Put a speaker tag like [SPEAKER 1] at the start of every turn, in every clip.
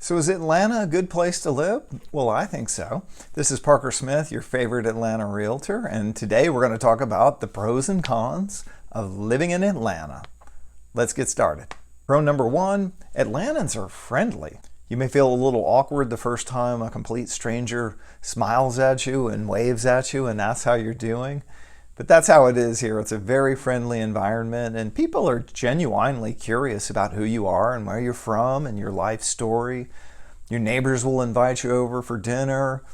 [SPEAKER 1] So is Atlanta a good place to live? Well, I think so. This is Parker Smith, your favorite Atlanta realtor, and today we're going to talk about the pros and cons of living in Atlanta. Let's get started. Pro number one, Atlantans are friendly. You may feel a little awkward the first time a complete stranger smiles at you and waves at you and asks how you're doing. But that's how it is here. It's a very friendly environment, and people are genuinely curious about who you are and where you're from and your life story. Your neighbors will invite you over for dinner.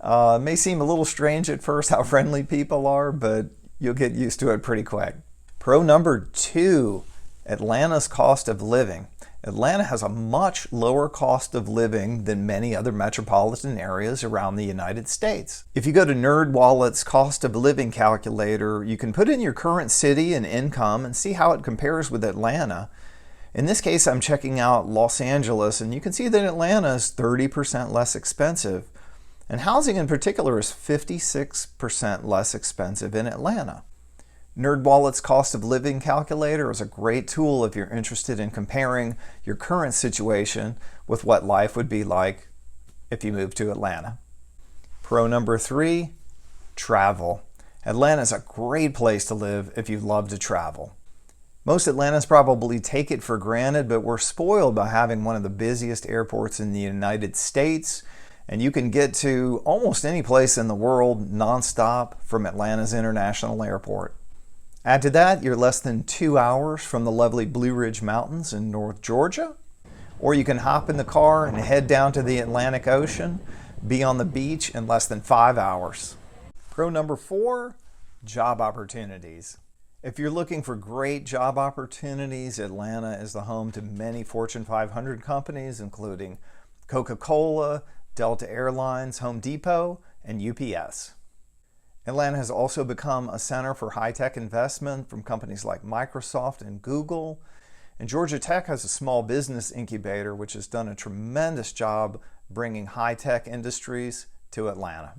[SPEAKER 1] It may seem a little strange at first how friendly people are, but you'll get used to it pretty quick. Pro number two, Atlanta's cost of living. Atlanta has a much lower cost of living than many other metropolitan areas around the United States. If you go to NerdWallet's cost of living calculator, you can put in your current city and income and see how it compares with Atlanta. In this case, I'm checking out Los Angeles, and you can see that Atlanta is 30% less expensive. And housing in particular is 56% less expensive in Atlanta. NerdWallet's cost of living calculator is a great tool if you're interested in comparing your current situation with what life would be like if you moved to Atlanta. Pro number three, travel. Atlanta is a great place to live if you love to travel. Most Atlantans probably take it for granted, but we're spoiled by having one of the busiest airports in the United States, and you can get to almost any place in the world nonstop from Atlanta's International Airport. Add to that, you're less than 2 hours from the lovely Blue Ridge Mountains in North Georgia, or you can hop in the car and head down to the Atlantic Ocean, be on the beach in less than 5 hours. Pro number four, job opportunities. If you're looking for great job opportunities, Atlanta is the home to many Fortune 500 companies, including Coca-Cola, Delta Airlines, Home Depot, and UPS. Atlanta has also become a center for high-tech investment from companies like Microsoft and Google. And Georgia Tech has a small business incubator which has done a tremendous job bringing high-tech industries to Atlanta.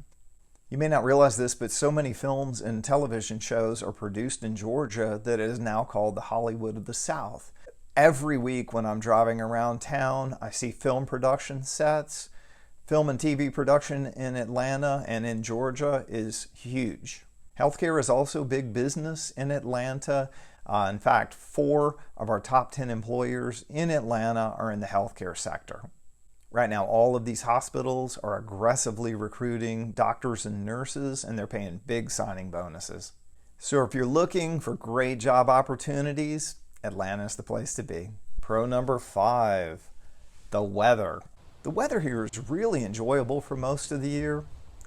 [SPEAKER 1] You may not realize this, but so many films and television shows are produced in Georgia that it is now called the Hollywood of the South. Every week when I'm driving around town, I see film production sets. Film and TV production in Atlanta and in Georgia is huge. Healthcare is also big business in Atlanta. In fact, 4 of our top 10 employers in Atlanta are in the healthcare sector. Right now, all of these hospitals are aggressively recruiting doctors and nurses, and they're paying big signing bonuses. So if you're looking for great job opportunities, Atlanta is the place to be. Pro number five, the weather. The weather here is really enjoyable for most of the year.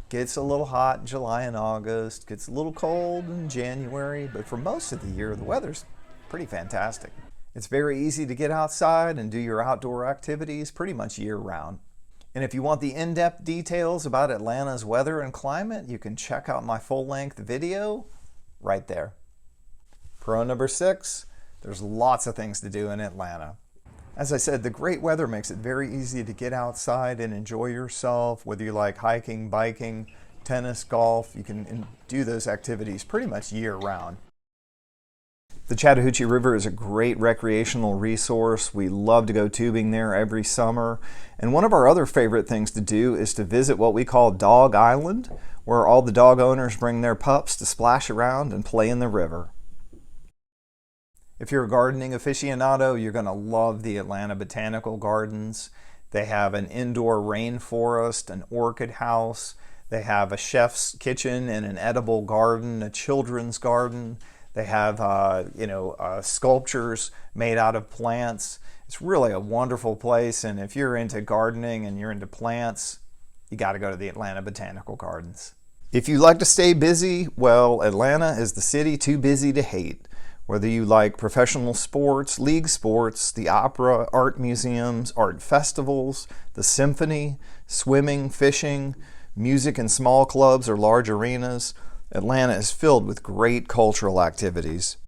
[SPEAKER 1] Gets a little hot in July and August, gets a little cold in January, but for most of the year, the weather's pretty fantastic. It's very easy to get outside and do your outdoor activities pretty much year-round. And if you want the in-depth details about Atlanta's weather and climate, you can check out my full-length video right there. Pro number six, there's lots of things to do in Atlanta. As I said, the great weather makes it very easy to get outside and enjoy yourself. Whether you like hiking, biking, tennis, golf, you can do those activities pretty much year-round. The Chattahoochee River is a great recreational resource. We love to go tubing there every summer. And one of our other favorite things to do is to visit what we call Dog Island, where all the dog owners bring their pups to splash around and play in the river. If you're a gardening aficionado, you're going to love the Atlanta Botanical Gardens. They have an indoor rainforest, an orchid house. They have a chef's kitchen and an edible garden, a children's garden. They have sculptures made out of plants. It's really a wonderful place, and if you're into gardening and you're into plants, you got to go to the Atlanta Botanical Gardens. If you like to stay busy, well, Atlanta is the city too busy to hate. Whether you like professional sports, league sports, the opera, art museums, art festivals, the symphony, swimming, fishing, music in small clubs or large arenas, Atlanta is filled with great cultural activities.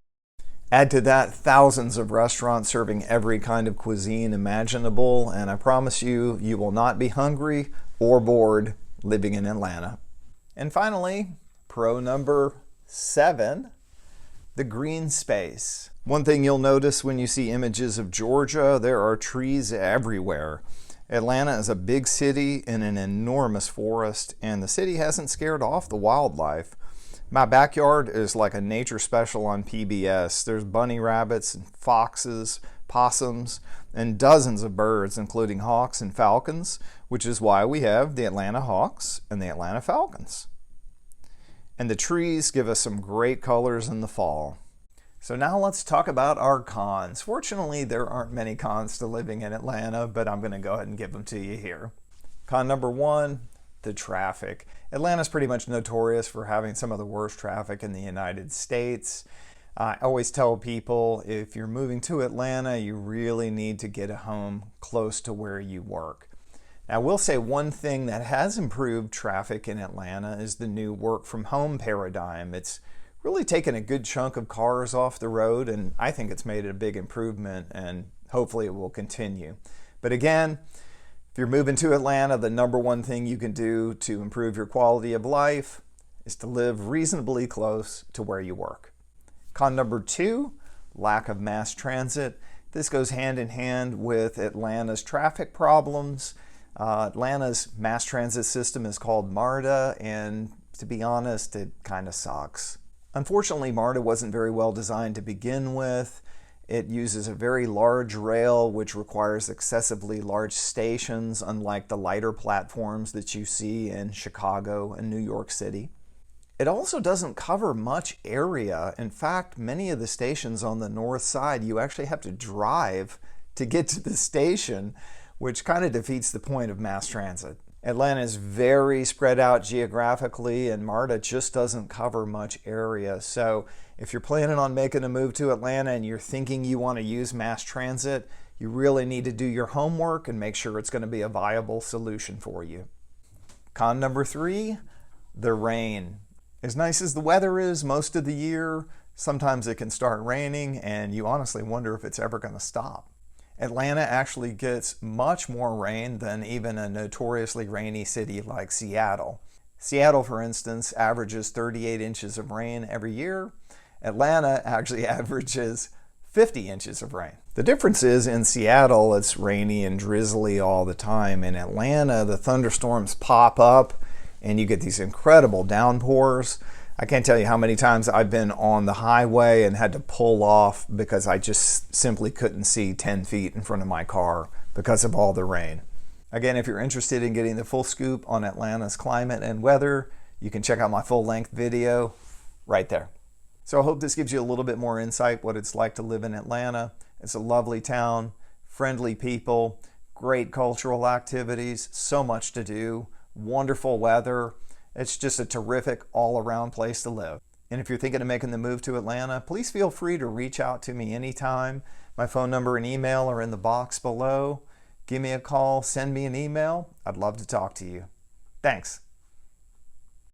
[SPEAKER 1] Add to that thousands of restaurants serving every kind of cuisine imaginable, and I promise you, you will not be hungry or bored living in Atlanta. And finally, pro number 7, the green space. One thing you'll notice when you see images of Georgia, there are trees everywhere. Atlanta is a big city in an enormous forest, and the city hasn't scared off the wildlife. My backyard is like a nature special on PBS. There's bunny rabbits and foxes, possums, and dozens of birds, including hawks and falcons, which is why we have the Atlanta Hawks and the Atlanta Falcons. And the trees give us some great colors in the fall. So now let's talk about our cons. Fortunately, there aren't many cons to living in Atlanta, but I'm going to go ahead and give them to you here. Con number one, the traffic. Atlanta's pretty much notorious for having some of the worst traffic in the United States. I always tell people if you're moving to Atlanta, you really need to get a home close to where you work. Now, I will say one thing that has improved traffic in Atlanta is the new work from home paradigm. It's really taken a good chunk of cars off the road, and I think it's made it a big improvement, and hopefully it will continue. But again, if you're moving to Atlanta, the number one thing you can do to improve your quality of life is to live reasonably close to where you work. Con number two, lack of mass transit. This goes hand in hand with Atlanta's traffic problems. Atlanta's mass transit system is called MARTA, and to be honest, it kind of sucks. Unfortunately, MARTA wasn't very well designed to begin with. It uses a very large rail, which requires excessively large stations, unlike the lighter platforms that you see in Chicago and New York City. It also doesn't cover much area. In fact, many of the stations on the north side, you actually have to drive to get to the station, which kind of defeats the point of mass transit. Atlanta is very spread out geographically, and MARTA just doesn't cover much area. So if you're planning on making a move to Atlanta and you're thinking you want to use mass transit, you really need to do your homework and make sure it's going to be a viable solution for you. Con number three, the rain. As nice as the weather is most of the year, sometimes it can start raining and you honestly wonder if it's ever going to stop. Atlanta actually gets much more rain than even a notoriously rainy city like Seattle. Seattle, for instance, averages 38 inches of rain every year. Atlanta actually averages 50 inches of rain. The difference is in Seattle, it's rainy and drizzly all the time. In Atlanta, the thunderstorms pop up and you get these incredible downpours. I can't tell you how many times I've been on the highway and had to pull off because I just simply couldn't see 10 feet in front of my car because of all the rain. Again, if you're interested in getting the full scoop on Atlanta's climate and weather, you can check out my full-length video right there. So I hope this gives you a little bit more insight what it's like to live in Atlanta. It's a lovely town, friendly people, great cultural activities, so much to do, wonderful weather. It's just a terrific all-around place to live. And if you're thinking of making the move to Atlanta, please feel free to reach out to me anytime. My phone number and email are in the box below. Give me a call, send me an email. I'd love to talk to you. Thanks.